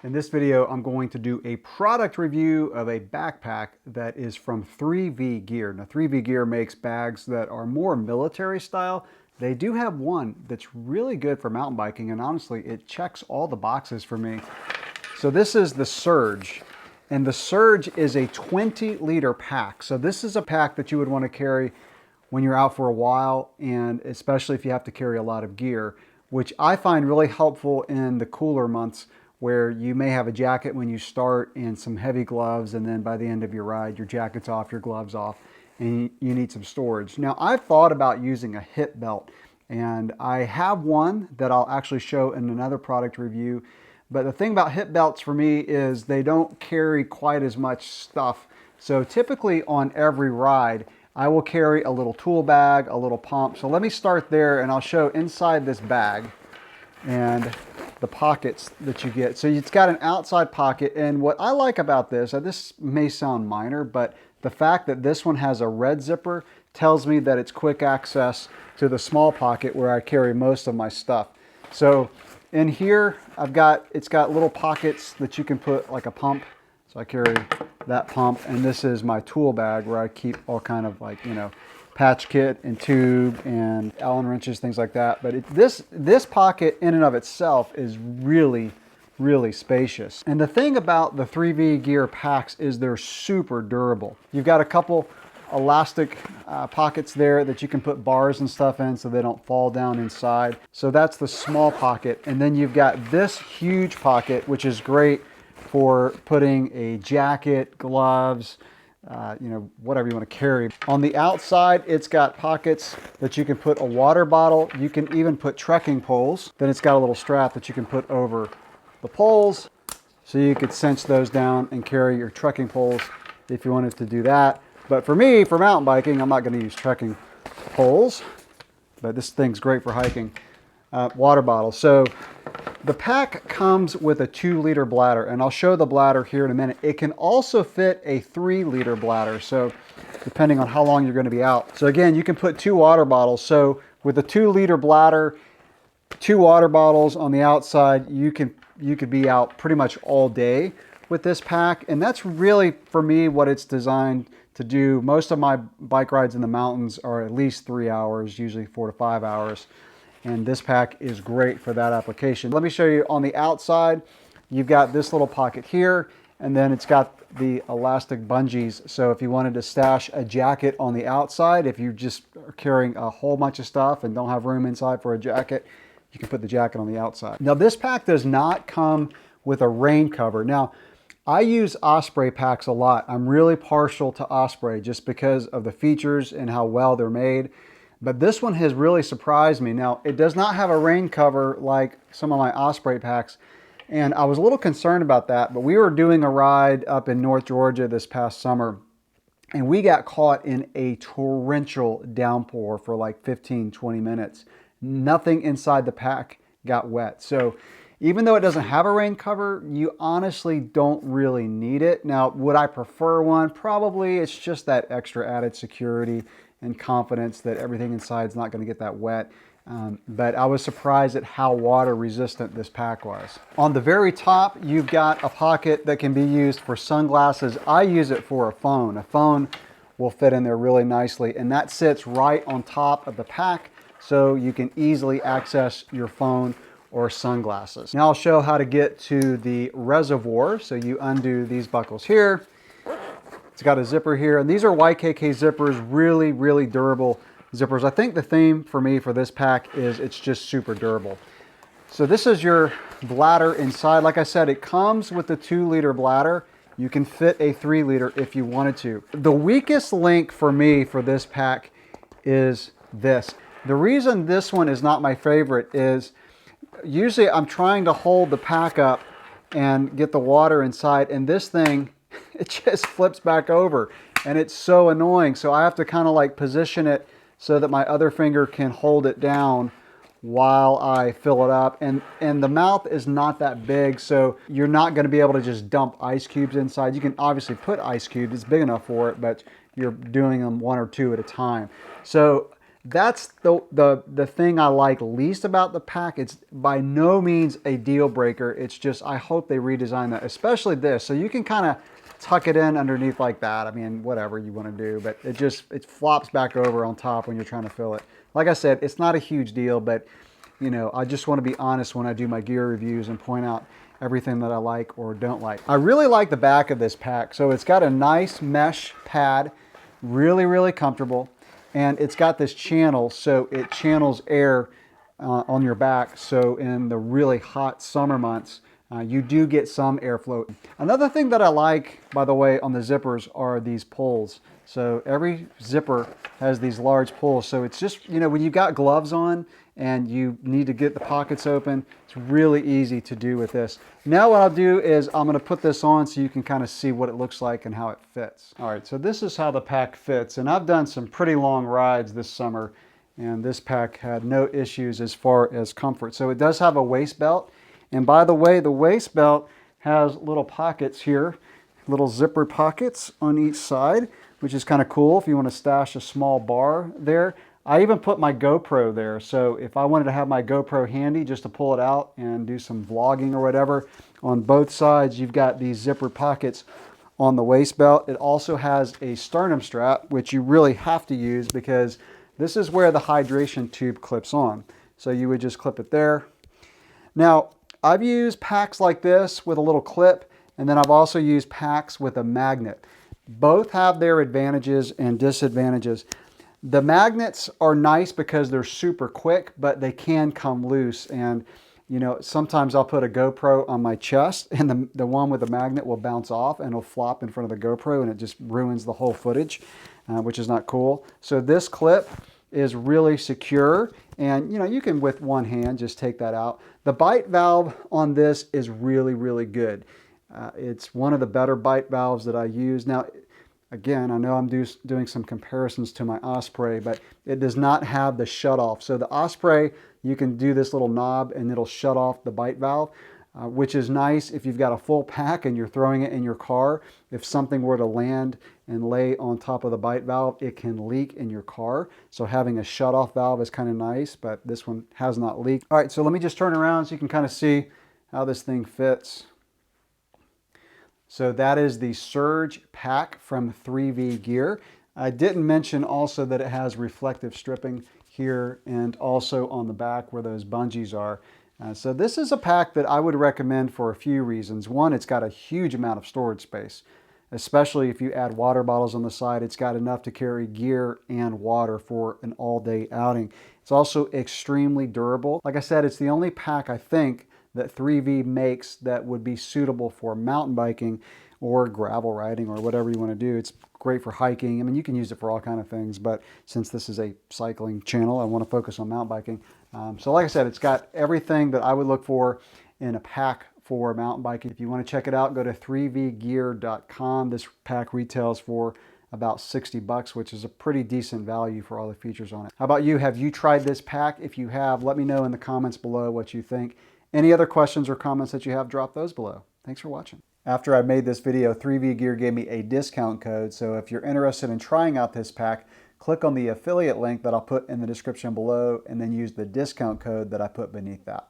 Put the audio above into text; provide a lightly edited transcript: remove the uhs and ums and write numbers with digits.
In this video, I'm going to do a product review of a backpack that is from 3V Gear. Now, 3V Gear makes bags that are more military style. They do have one that's really good for mountain biking, and honestly, it checks all the boxes for me. So this is the Surge, and the Surge is a 20-liter pack. So this is a pack that you would want to carry when you're out for a while, and especially if you have to carry a lot of gear, which I find really helpful in the cooler months, where you may have a jacket when you start and some heavy gloves, and then by the end of your ride, your jacket's off, your gloves off, and you need some storage. Now, I've thought about using a hip belt, and I have one that I'll actually show in another product review. But the thing about hip belts for me is they don't carry quite as much stuff. So typically on every ride, I will carry a little tool bag, a little pump. So let me start there, and I'll show inside this bag and the pockets that you get. So it's got an outside pocket, and what I like about this may sound minor, but the fact that this one has a red zipper tells me that it's quick access to the small pocket where I carry most of my stuff. So in here, it's got little pockets that you can put like a pump. So I carry that pump, and this is my tool bag where I keep all kind of like, patch kit and tube and Allen wrenches, things like that. But this pocket in and of itself is really, really spacious. And the thing about the 3V Gear packs is they're super durable. You've got a couple elastic pockets there that you can put bars and stuff in so they don't fall down inside. So that's the small pocket. And then you've got this huge pocket, which is great for putting a jacket, gloves, whatever you want to carry. On the outside, it's got pockets that you can put a water bottle. You can even put trekking poles. Then it's got a little strap that you can put over the poles, so you could cinch those down and carry your trekking poles if you wanted to do that. But for me, for mountain biking, I'm not going to use trekking poles, but this thing's great for hiking. Water bottle. So the pack comes with a 2-liter bladder, and I'll show the bladder here in a minute. It can also fit a 3-liter bladder, so depending on how long you're going to be out. So again, you can put 2 water bottles. So with a 2-liter bladder, 2 water bottles on the outside, you could be out pretty much all day with this pack. And that's really, for me, what it's designed to do. Most of my bike rides in the mountains are at least 3 hours, usually 4 to 5 hours. And this pack is great for that application. Let me show you on the outside. You've got this little pocket here, and then it's got the elastic bungees. So if you wanted to stash a jacket on the outside, if you just are carrying a whole bunch of stuff and don't have room inside for a jacket, you can put the jacket on the outside. Now, this pack does not come with a rain cover. Now, I use Osprey packs a lot. I'm really partial to Osprey just because of the features and how well they're made. But this one has really surprised me. Now, it does not have a rain cover like some of my Osprey packs, and I was a little concerned about that, but we were doing a ride up in North Georgia this past summer, and we got caught in a torrential downpour for like 15, 20 minutes. Nothing inside the pack got wet. So even though it doesn't have a rain cover, you honestly don't really need it. Now, would I prefer one? Probably. It's just that extra added security and confidence that everything inside is not going to get that wet. But I was surprised at how water resistant this pack was. On the very top, you've got a pocket that can be used for sunglasses. I use it for a phone. A phone will fit in there really nicely, and that sits right on top of the pack, so you can easily access your phone or sunglasses. Now I'll show how to get to the reservoir. So you undo these buckles here. It's got a zipper here, and these are YKK zippers, really, really durable zippers. I think the theme for me for this pack is it's just super durable. So this is your bladder inside. Like I said, it comes with the 2-liter bladder. You can fit a 3-liter if you wanted to. The weakest link for me for this pack is this. The reason this one is not my favorite is usually I'm trying to hold the pack up and get the water inside, and this thing, it just flips back over, and it's so annoying. So I have to kind of like position it so that my other finger can hold it down while I fill it up. And the mouth is not that big, so you're not going to be able to just dump ice cubes inside. You can obviously put ice cubes, it's big enough for it, but you're doing them 1 or 2 at a time. So That's the thing I like least about the pack. It's by no means a deal breaker. It's just I hope they redesign that, especially this. So you can kind of tuck it in underneath like that. I mean, whatever you want to do, but it flops back over on top when you're trying to fill it. Like I said, it's not a huge deal, but you know, I just want to be honest when I do my gear reviews and point out everything that I like or don't like. I really like the back of this pack. So it's got a nice mesh pad, really, really comfortable. And it's got this channel, so it channels air on your back. So in the really hot summer months, you do get some airflow. Another thing that I like, by the way, on the zippers are these pulls. So every zipper has these large pulls. So it's just, you know, when you've got gloves on and you need to get the pockets open, it's really easy to do with this. Now what I'll do is I'm gonna put this on so you can kind of see what it looks like and how it fits. All right, so this is how the pack fits. And I've done some pretty long rides this summer, and this pack had no issues as far as comfort. So it does have a waist belt. And by the way, the waist belt has little pockets here, little zipper pockets on each side, which is kind of cool if you want to stash a small bar there. I even put my GoPro there, so if I wanted to have my GoPro handy just to pull it out and do some vlogging or whatever, on both sides you've got these zipper pockets on the waist belt. It also has a sternum strap, which you really have to use because this is where the hydration tube clips on. So you would just clip it there. Now, I've used packs like this with a little clip, and then I've also used packs with a magnet. Both have their advantages and disadvantages. The magnets are nice because they're super quick, but they can come loose. And you know, sometimes I'll put a GoPro on my chest and the one with the magnet will bounce off and it'll flop in front of the GoPro and it just ruins the whole footage, which is not cool. So this clip is really secure, and you know, you can with one hand just take that out. The bite valve on this is really, really good. It's one of the better bite valves that I use. Now, again, I know I'm doing some comparisons to my Osprey, but it does not have the shut off. So the Osprey, you can do this little knob and it'll shut off the bite valve, which is nice if you've got a full pack and you're throwing it in your car. If something were to land and lay on top of the bite valve, it can leak in your car. So having a shut off valve is kind of nice, but this one has not leaked. All right, so let me just turn around so you can kind of see how this thing fits. So that is the Surge pack from 3V Gear. I didn't mention also that it has reflective stripping here and also on the back where those bungees are. So this is a pack that I would recommend for a few reasons. One, it's got a huge amount of storage space, especially if you add water bottles on the side. It's got enough to carry gear and water for an all-day outing. It's also extremely durable. Like I said, it's the only pack I think that 3V makes that would be suitable for mountain biking or gravel riding or whatever you want to do. It's great for hiking. I mean, you can use it for all kinds of things, but since this is a cycling channel, I want to focus on mountain biking. So like I said, it's got everything that I would look for in a pack for mountain biking. If you want to check it out, go to 3vgear.com. This pack retails for about 60 bucks, which is a pretty decent value for all the features on it. How about you? Have you tried this pack? If you have, let me know in the comments below what you think. Any other questions or comments that you have, drop those below. Thanks for watching. After I made this video, 3V Gear gave me a discount code. So if you're interested in trying out this pack, click on the affiliate link that I'll put in the description below and then use the discount code that I put beneath that.